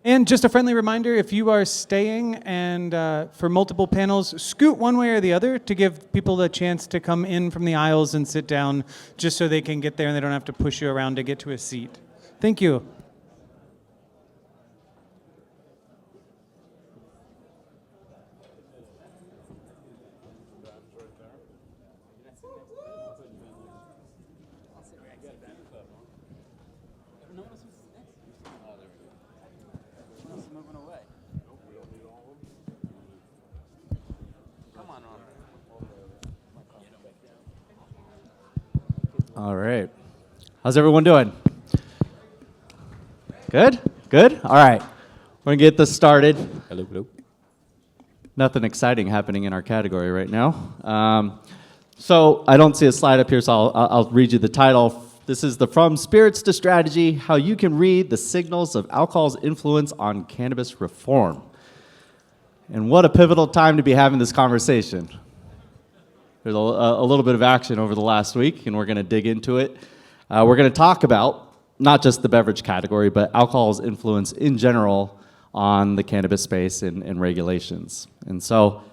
And just a friendly reminder, if you are staying and for multiple panels, scoot one way or the other to give people a chance to come in from the aisles and sit down just so they can get there and they don't have to push you around to get to a seat. Thank you. All right. How's everyone doing? Good? Good? All right. We're going to get this started. Hello, hello. Nothing exciting happening in our category right now. So I don't see a slide up here, so I'll read you the title. This is the From Spirits to Strategy, How You Can Read the Signals of Alcohol's Influence on Cannabis Reform. And what a pivotal time to be having this conversation. There's a little bit of action over the last week, and we're going to dig into it. We're going to talk about not just the beverage category, but alcohol's influence in general on the cannabis space and regulations. And so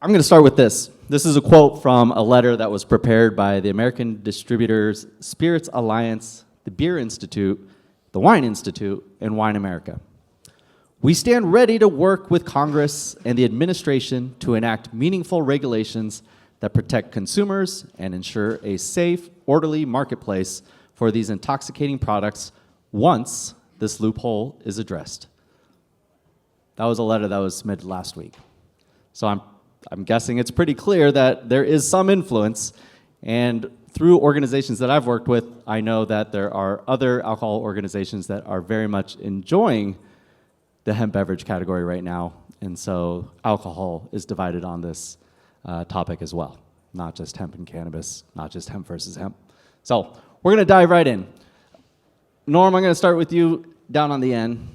I'm going to start with this. This is a quote from a letter that was prepared by the American Distributors Spirits Alliance, the Beer Institute, the Wine Institute, and Wine America. We stand ready to work with Congress and the administration to enact meaningful regulations that protect consumers and ensure a safe, orderly marketplace for these intoxicating products once this loophole is addressed. That was a letter that was submitted last week. So I'm guessing it's pretty clear that there is some influence, and through organizations that I've worked with, I know that there are other alcohol organizations that are very much enjoying the hemp beverage category right now, and so alcohol is divided on this topic as well, not just hemp and cannabis, not just hemp versus hemp. So we're gonna dive right in. Norm, I'm gonna start with you down on the end.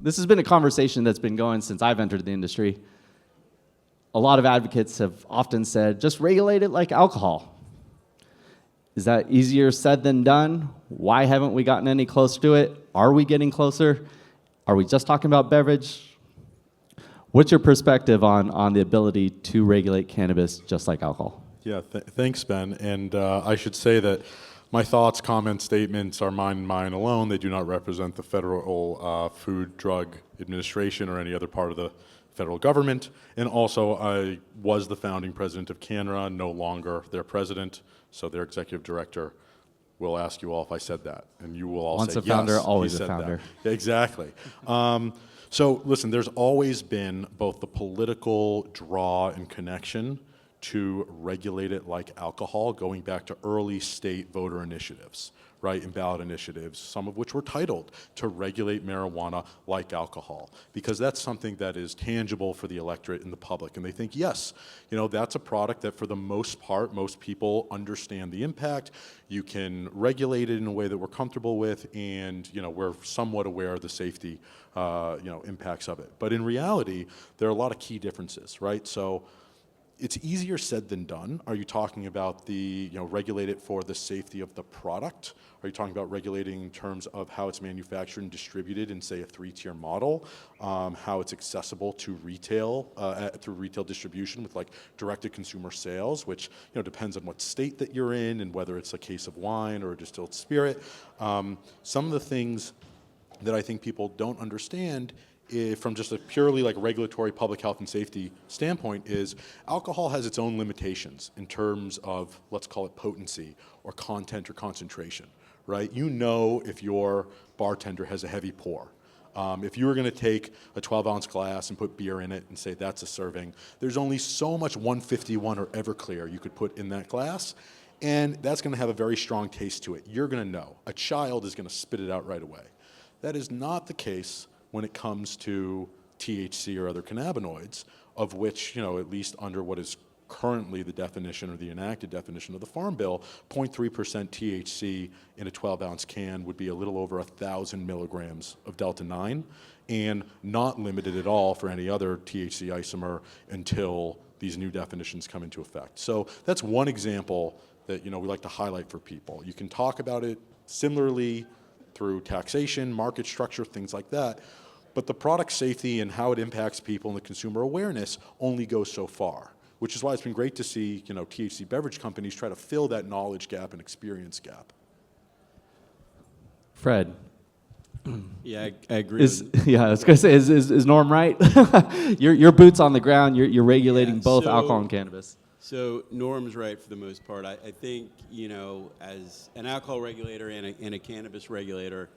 This has been a conversation that's been going since I've entered the industry. A lot of advocates have often said, just regulate it like alcohol. Is that easier said than done? Why haven't we gotten any closer to it? Are we getting closer? Are we just talking about beverage? What's your perspective on the ability to regulate cannabis just like alcohol? Yeah, thanks, Ben. And I should say that my thoughts, comments, statements are mine and mine alone. They do not represent the Federal Food Drug Administration or any other part of the federal government. And also, I was the founding president of CANRA, no longer their president, so their executive director will ask you all if I said that, and you will all Once say a founder, yes, always he a said founder. That. Exactly. So listen, there's always been both the political draw and connection to regulate it like alcohol, going back to early state voter initiatives, right, and ballot initiatives, some of which were titled to regulate marijuana like alcohol, because that's something that is tangible for the electorate and the public. And they think, yes, you know, that's a product that for the most part, most people understand the impact. You can regulate it in a way that we're comfortable with, and, you know, we're somewhat aware of the safety, impacts of it. But in reality, there are a lot of key differences, right? So it's easier said than done. Are you talking about regulate it for the safety of the product? Are you talking about regulating in terms of how it's manufactured and distributed in, say, a 3-tier model? How it's accessible to retail, through retail distribution with like direct-to-consumer sales, which depends on what state that you're in and whether it's a case of wine or a distilled spirit. Some of the things that I think people don't understand from just a purely like regulatory public health and safety standpoint is alcohol has its own limitations in terms of, let's call it potency or content or concentration, right? You know if your bartender has a heavy pour. If you were going to take a 12-ounce glass and put beer in it and say that's a serving, there's only so much 151 or Everclear you could put in that glass, and that's going to have a very strong taste to it. You're going to know. A child is going to spit it out right away. That is not the case when it comes to THC or other cannabinoids, of which, at least under what is currently the definition or the enacted definition of the Farm Bill, 0.3% THC in a 12-ounce can would be a little over 1,000 milligrams of Delta-9, and not limited at all for any other THC isomer until these new definitions come into effect. So that's one example that we like to highlight for people. You can talk about it similarly through taxation, market structure, things like that. But the product safety and how it impacts people and the consumer awareness only goes so far, which is why it's been great to see, THC beverage companies try to fill that knowledge gap and experience gap. Fred. Yeah, I agree. Yeah, I was gonna say, is Norm right? your boots on the ground. You're regulating both alcohol and cannabis. So Norm's right for the most part. I think, as an alcohol regulator and a cannabis regulator,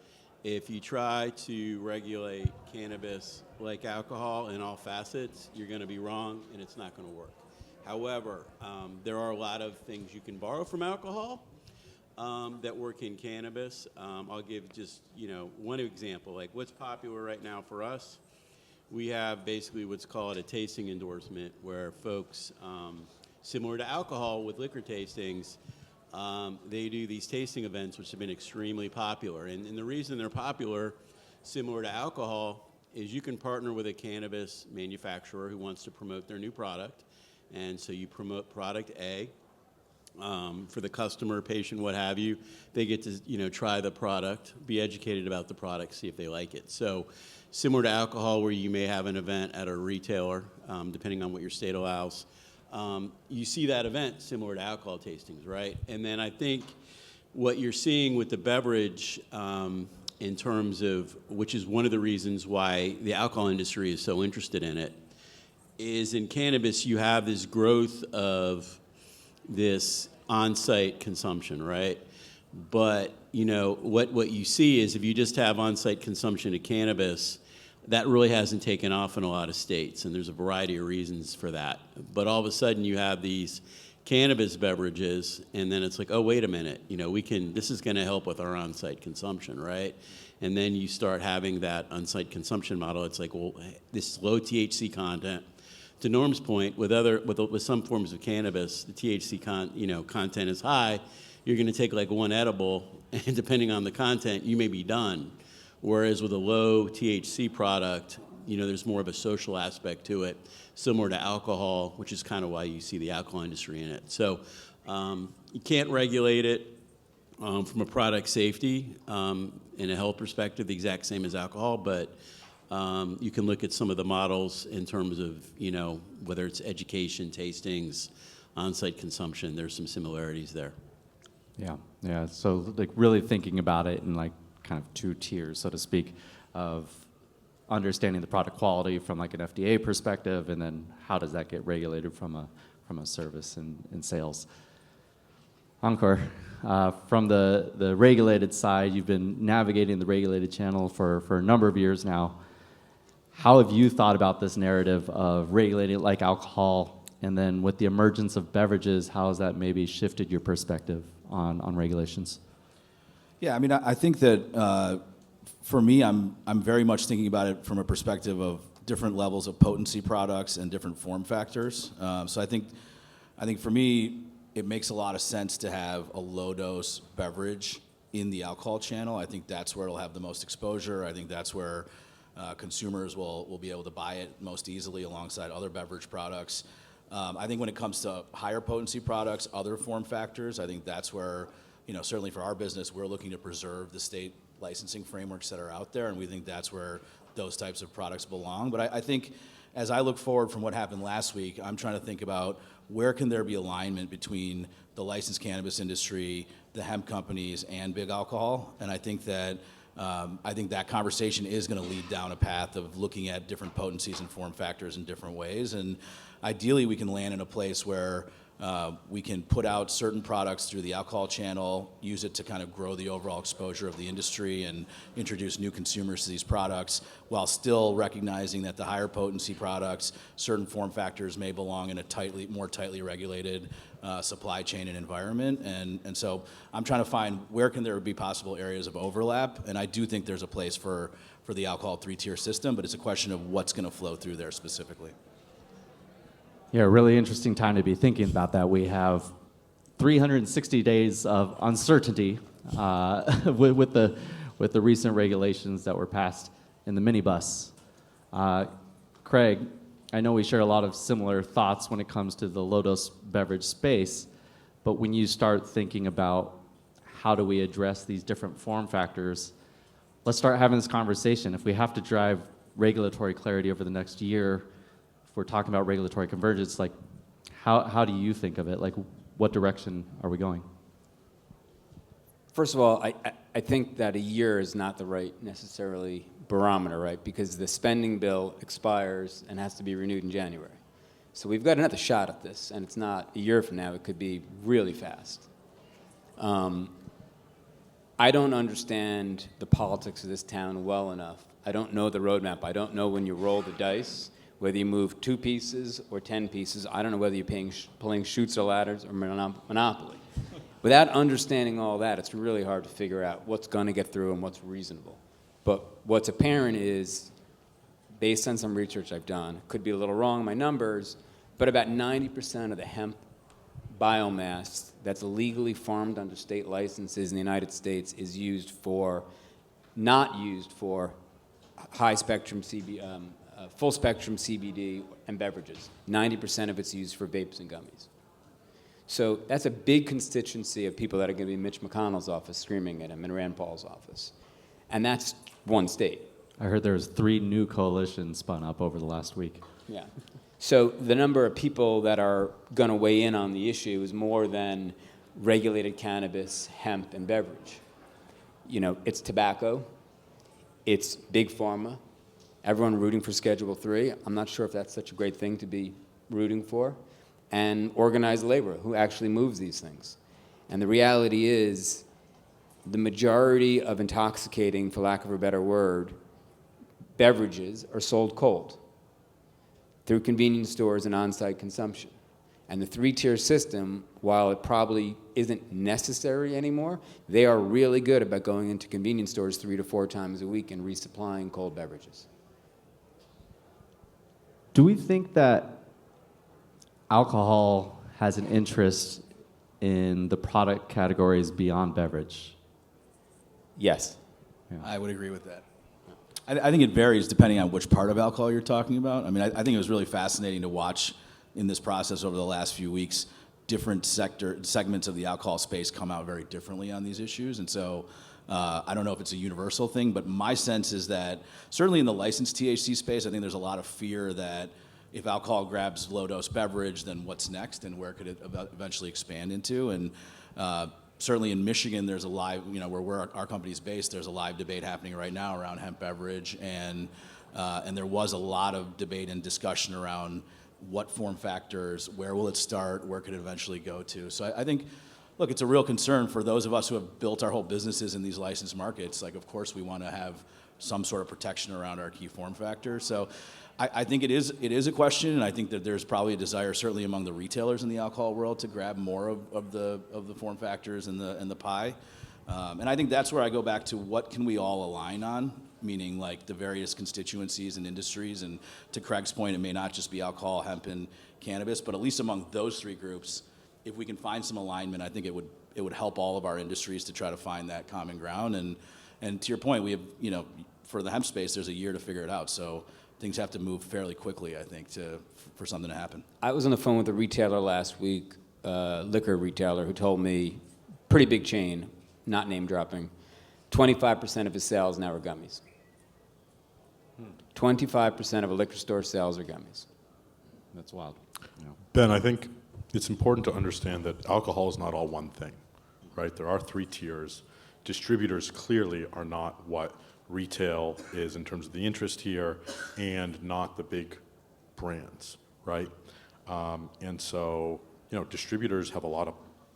if you try to regulate cannabis like alcohol in all facets, you're going to be wrong and it's not going to work. However, there are a lot of things you can borrow from alcohol that work in cannabis. I'll give just, one example. Like what's popular right now for us, we have basically what's called a tasting endorsement where folks, similar to alcohol with liquor tastings, they do these tasting events which have been extremely popular. And the reason they're popular, similar to alcohol, is you can partner with a cannabis manufacturer who wants to promote their new product. And so you promote product A for the customer, patient, what have you. They get to try the product, be educated about the product, see if they like it. So similar to alcohol where you may have an event at a retailer, depending on what your state allows, you see that event similar to alcohol tastings, right? And then I think what you're seeing with the beverage in terms of, which is one of the reasons why the alcohol industry is so interested in it, is in cannabis you have this growth of this on-site consumption, right? But what you see is if you just have on-site consumption of cannabis, that really hasn't taken off in a lot of states, and there's a variety of reasons for that. But all of a sudden you have these cannabis beverages, and then it's like, oh, wait a minute, this is gonna help with our on-site consumption, right? And then you start having that on-site consumption model. It's like, well, this low THC content. To Norm's point, with some forms of cannabis, the THC content is high. You're gonna take like one edible, and depending on the content, you may be done. Whereas with a low THC product, there's more of a social aspect to it, similar to alcohol, which is kind of why you see the alcohol industry in it. So you can't regulate it from a product safety and a health perspective the exact same as alcohol, but you can look at some of the models in terms of, whether it's education, tastings, on-site consumption, there's some similarities there. Yeah. So like really thinking about it in like kind of two tiers, so to speak, of understanding the product quality from like an FDA perspective, and then how does that get regulated from a service and sales. Ankur, from the regulated side, you've been navigating the regulated channel for a number of years now. How have you thought about this narrative of regulating it like alcohol, and then with the emergence of beverages, how has that maybe shifted your perspective on regulations? Yeah, I mean, I think that for me, I'm very much thinking about it from a perspective of different levels of potency products and different form factors. So I think for me, it makes a lot of sense to have a low-dose beverage in the alcohol channel. I think that's where it'll have the most exposure. I think that's where consumers will be able to buy it most easily alongside other beverage products. I think when it comes to higher potency products, other form factors, I think that's where, certainly for our business, we're looking to preserve the state licensing frameworks that are out there, and we think that's where those types of products belong. But I think as I look forward from what happened last week, I'm trying to think about where can there be alignment between the licensed cannabis industry, the hemp companies, and big alcohol. And I think that conversation is going to lead down a path of looking at different potencies and form factors in different ways. And ideally, we can land in a place where we can put out certain products through the alcohol channel, use it to kind of grow the overall exposure of the industry and introduce new consumers to these products, while still recognizing that the higher potency products, certain form factors may belong in a more tightly regulated supply chain and environment. And so I'm trying to find where can there be possible areas of overlap. And I do think there's a place for the alcohol three-tier system, but it's a question of what's going to flow through there specifically. Yeah, really interesting time to be thinking about that. We have 360 days of uncertainty with the recent regulations that were passed in the minibus. Kraig, I know we share a lot of similar thoughts when it comes to the low-dose beverage space, but when you start thinking about how do we address these different form factors let's start having this conversation. If we have to drive regulatory clarity over the next year, if we're talking about regulatory convergence, like how do you think of it? Like what direction are we going? First of all, I think that a year is not the right necessarily barometer, right? Because the spending bill expires and has to be renewed in January. So we've got another shot at this, and it's not a year from now. It could be really fast. I don't understand the politics of this town well enough. I don't know the roadmap. I don't know when you roll the dice, whether you move 2 pieces or 10 pieces. I don't know whether you're playing Chutes or Ladders or Monopoly. Without understanding all that, it's really hard to figure out what's going to get through and what's reasonable. But what's apparent is, based on some research I've done, could be a little wrong in my numbers, but about 90% of the hemp biomass that's legally farmed under state licenses in the United States is not used for high spectrum full spectrum CBD and beverages. 90% of it's used for vapes and gummies. So that's a big constituency of people that are going to be in Mitch McConnell's office screaming at him and Rand Paul's office. And that's one state. I heard there was 3 new coalitions spun up over the last week. Yeah. So the number of people that are going to weigh in on the issue is more than regulated cannabis, hemp, and beverage. You know, it's tobacco, it's big pharma, everyone rooting for Schedule III. I'm not sure if that's such a great thing to be rooting for. And organized labor, who actually moves these things. And the reality is, the majority of intoxicating, for lack of a better word, beverages are sold cold through convenience stores and on-site consumption. And the 3-tier system, while it probably isn't necessary anymore, they are really good about going into convenience stores 3 to 4 times a week and resupplying cold beverages. Do we think that alcohol has an interest in the product categories beyond beverage? Yes. I would agree with that. I think it varies depending on which part of alcohol you're talking about. I mean, I think it was really fascinating to watch in this process over the last few weeks, different segments of the alcohol space come out very differently on these issues. And so I don't know if it's a universal thing, but my sense is that certainly in the licensed THC space, I think there's a lot of fear that if alcohol grabs low-dose beverage, then what's next and where could it eventually expand into? And certainly in Michigan, there's a live, where our company's based, there's a live debate happening right now around hemp beverage, and there was a lot of debate and discussion around what form factors, where will it start, where could it eventually go to. So I think, look, it's a real concern for those of us who have built our whole businesses in these licensed markets. Like, of course, we want to have some sort of protection around our key form factors. So I think it is a question, and I think that there's probably a desire, certainly among the retailers in the alcohol world, to grab more of the form factors and the pie. And I think that's where I go back to what can we all align on, meaning like the various constituencies and industries. And to Craig's point, it may not just be alcohol, hemp, and cannabis, but at least among those 3 groups, if we can find some alignment, I think it would help all of our industries to try to find that common ground. And to your point, we have, for the hemp space, there's a year to figure it out. So things have to move fairly quickly, I think, for something to happen. I was on the phone with a retailer last week, liquor retailer, who told me, pretty big chain, not name dropping, 25% of his sales now are gummies. 25% of a liquor store sales are gummies. That's wild. Yeah. Ben, I think it's important to understand that alcohol is not all one thing, right? There are 3 tiers. Distributors clearly are not what retail is in terms of the interest here, and not the big brands, right? And so, distributors have a lot of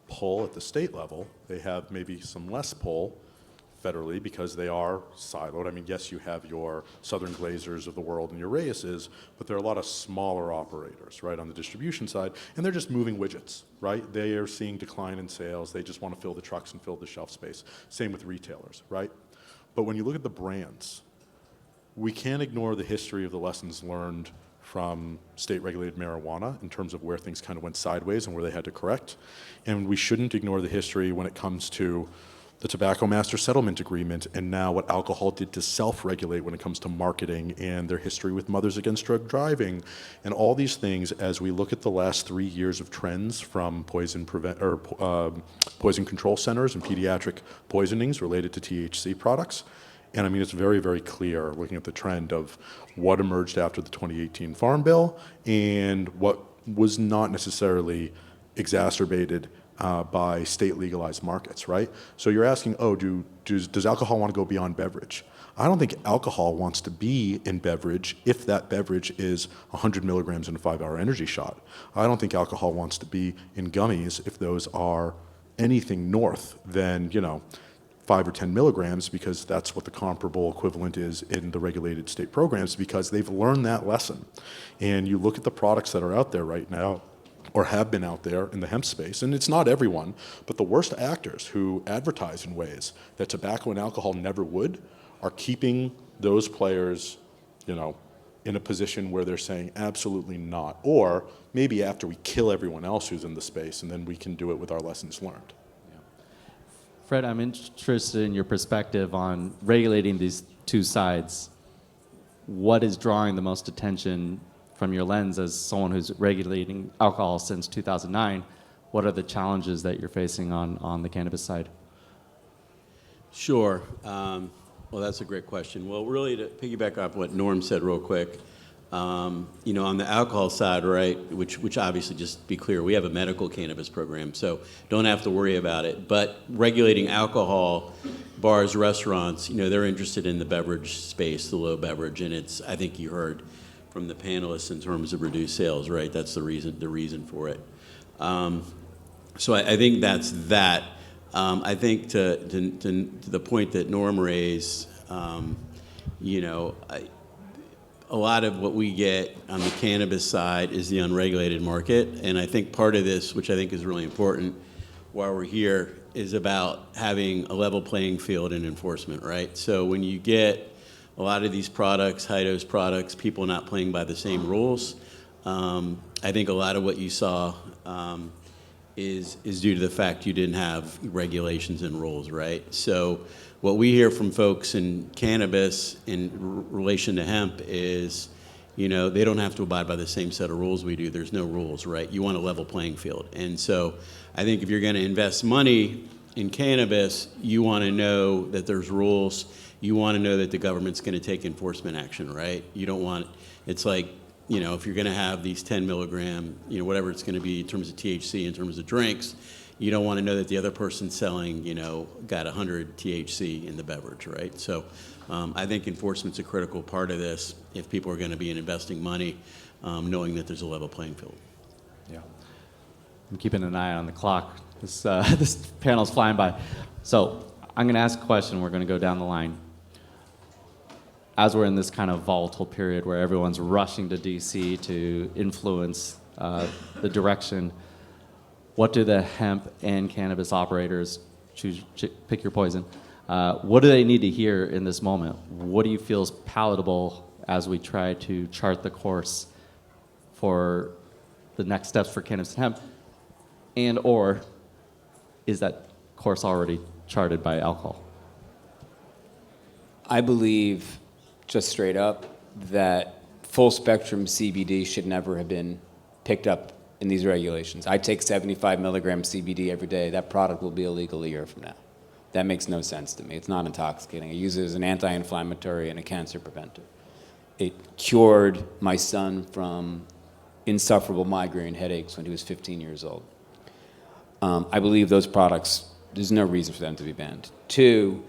pull at the state level. They have maybe some less pull federally because they are siloed. I mean, yes, you have your Southern Glazers of the world and your Reyes's, but there are a lot of smaller operators, right, on the distribution side, and they're just moving widgets, right? They are seeing decline in sales. They just want to fill the trucks and fill the shelf space. Same with retailers, right? But when you look at the brands, we can't ignore the history of the lessons learned from state-regulated marijuana in terms of where things kind of went sideways and where they had to correct. And we shouldn't ignore the history when it comes to the Tobacco Master Settlement Agreement and now what alcohol did to self-regulate when it comes to marketing, and their history with Mothers Against Drug Driving, and all these things as we look at the last 3 years of trends from poison control centers and pediatric poisonings related to THC products. And I mean, it's very, very clear looking at the trend of what emerged after the 2018 Farm Bill and what was not necessarily exacerbated by state legalized markets, right? So you're asking, oh, does alcohol want to go beyond beverage? I don't think alcohol wants to be in beverage if that beverage is 100 milligrams in a 5-hour energy shot. I don't think alcohol wants to be in gummies if those are anything north than, 5 or 10 milligrams, because that's what the comparable equivalent is in the regulated state programs, because they've learned that lesson. And you look at the products that are out there right now, or have been out there in the hemp space, and it's not everyone, but the worst actors who advertise in ways that tobacco and alcohol never would are keeping those players, in a position where they're saying absolutely not, or maybe after we kill everyone else who's in the space, and then we can do it with our lessons learned. Fred, I'm interested in your perspective on regulating these two sides. What is drawing the most attention from your lens as someone who's regulating alcohol since 2009? What are the challenges that you're facing on the cannabis side? Sure. Well, that's a great question. Well, really, to piggyback off what Norm said real quick, on the alcohol side, right, which obviously, just be clear, we have a medical cannabis program, so don't have to worry about it. But regulating alcohol, bars, restaurants, they're interested in the beverage space, the low beverage, and I think you heard from the panelists in terms of reduced sales, right? That's the reason for it. So I think that's that. I think to the point that Norm raised, a lot of what we get on the cannabis side is the unregulated market, and I think part of this, which I think is really important while we're here, is about having a level playing field in enforcement, right? So when you get a lot of these products, high-dose products, people not playing by the same rules, I think a lot of what you saw is due to the fact you didn't have regulations and rules, right? So what we hear from folks in cannabis in relation to hemp is, they don't have to abide by the same set of rules we do. There's no rules, right? You want a level playing field. And so I think if you're going to invest money in cannabis, you want to know that there's rules. You want to know that the government's going to take enforcement action, right? You don't want, it's like, if you're going to have these 10 milligram, whatever it's going to be in terms of THC, in terms of drinks, you don't want to know that the other person selling, got 100 THC in the beverage, right? So I think enforcement's a critical part of this if people are going to be investing money, knowing that there's a level playing field. Yeah. I'm keeping an eye on the clock. This panel's flying by. So I'm going to ask a question. We're going to go down the line. As we're in this kind of volatile period where everyone's rushing to DC to influence the direction, what do the hemp and cannabis operators, pick your poison, what do they need to hear in this moment? What do you feel is palatable as we try to chart the course for the next steps for cannabis and hemp? And or is that course already charted by alcohol? I believe, just straight up, that full spectrum CBD should never have been picked up in these regulations. I take 75 milligrams CBD every day. That product will be illegal a year from now. That makes no sense to me. It's not intoxicating. I use it as an anti-inflammatory and a cancer preventer. It cured my son from insufferable migraine headaches when he was 15 years old. I believe those products, there's no reason for them to be banned. 2,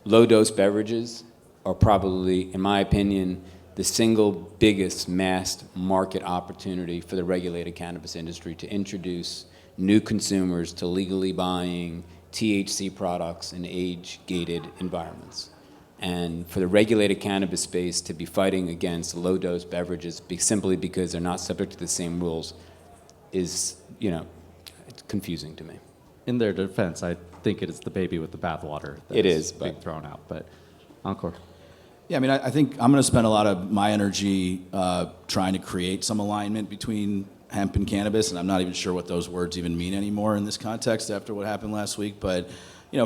low-dose beverages are probably, in my opinion, the single biggest mass market opportunity for the regulated cannabis industry to introduce new consumers to legally buying THC products in age-gated environments. And for the regulated cannabis space to be fighting against low-dose beverages simply because they're not subject to the same rules is, it's confusing to me. In their defense, I think it is the baby with the bathwater It is, being but thrown out. But Ankur. Yeah, I think I'm going to spend a lot of my energy trying to create some alignment between hemp and cannabis, and I'm not even sure what those words even mean anymore in this context after what happened last week. But,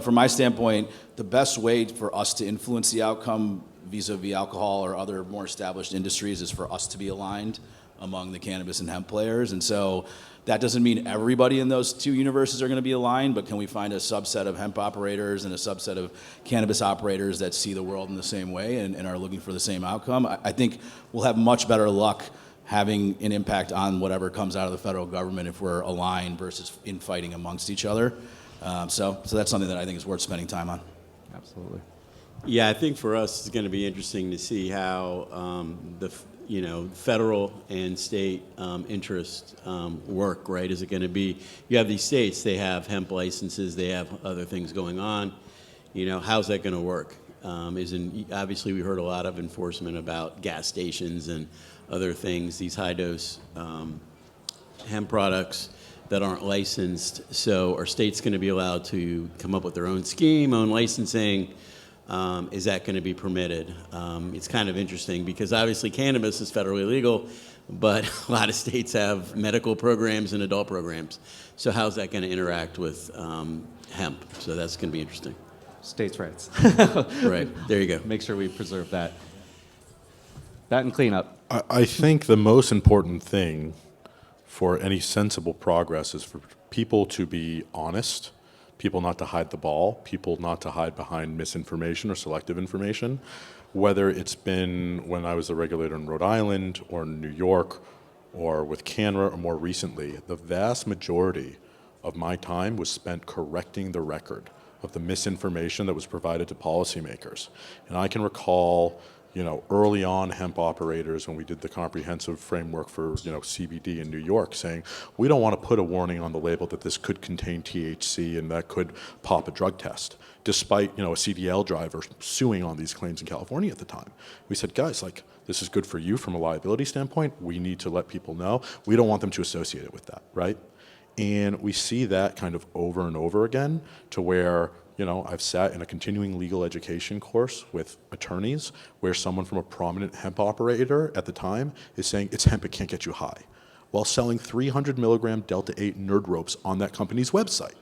from my standpoint, the best way for us to influence the outcome vis-a-vis alcohol or other more established industries is for us to be aligned. among the cannabis and hemp players. And so that doesn't mean everybody in those two universes are going to be aligned, but can we find a subset of hemp operators and a subset of cannabis operators that see the world in the same way and are looking for the same outcome? I think we'll have much better luck having an impact on whatever comes out of the federal government if we're aligned versus infighting amongst each other. So that's something that I think is worth spending time on. Absolutely. Yeah, I think for us it's going to be interesting to see how the federal and state interests work. Right? Is it going to be? You have these states; they have hemp licenses, they have other things going on. How's that going to work? Obviously we heard a lot of enforcement about gas stations and other things. These high dose hemp products that aren't licensed. So are states going to be allowed to come up with their own scheme, own licensing? Is that going to be permitted? It's kind of interesting because obviously cannabis is federally legal, but a lot of states have medical programs and adult programs. So how's that going to interact with hemp? So that's going to be interesting. States' rights. Right, there you go. Make sure we preserve that. That and cleanup. I think the most important thing for any sensible progress is for people to be honest, people not to hide the ball, people not to hide behind misinformation or selective information, whether it's been when I was a regulator in Rhode Island or in New York or with Canada or more recently. The vast majority of my time was spent correcting the record of the misinformation that was provided to policymakers. And I can recall early on hemp operators when we did the comprehensive framework for CBD in New York saying, we don't want to put a warning on the label that this could contain THC and that could pop a drug test, despite a CDL driver suing on these claims in California at the time. We said, guys, this is good for you from a liability standpoint. We need to let people know. We don't want them to associate it with that, right? And we see that kind of over and over again to where I've sat in a continuing legal education course with attorneys where someone from a prominent hemp operator at the time is saying, it's hemp, it can't get you high, while selling 300 milligram Delta-8 nerd ropes on that company's website.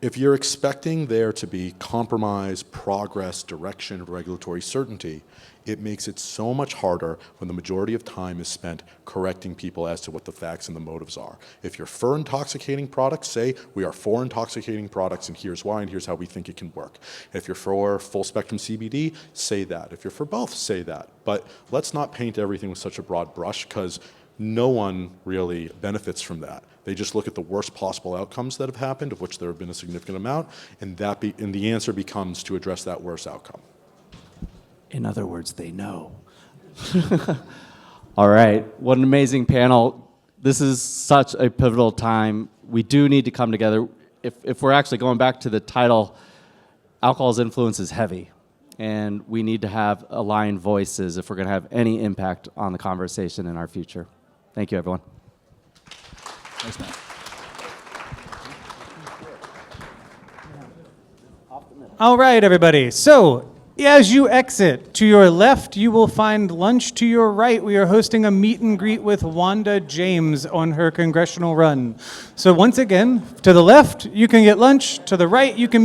If you're expecting there to be compromise, progress, direction, regulatory certainty, it makes it so much harder when the majority of time is spent correcting people as to what the facts and the motives are. If you're for intoxicating products, say, we are for intoxicating products and here's why and here's how we think it can work. If you're for full spectrum CBD, say that. If you're for both, say that. But let's not paint everything with such a broad brush because no one really benefits from that. They just look at the worst possible outcomes that have happened, of which there have been a significant amount, and the answer becomes to address that worst outcome. In other words, they know. All right, what an amazing panel. This is such a pivotal time. We do need to come together. If we're actually going back to the title, alcohol's influence is heavy, and we need to have aligned voices if we're going to have any impact on the conversation in our future. Thank you, everyone. Thanks, Matt. All right, everybody. So, as you exit, to your left, you will find lunch. To your right, we are hosting a meet and greet with Wanda James on her congressional run. So once again, to the left, you can get lunch. To the right, you can meet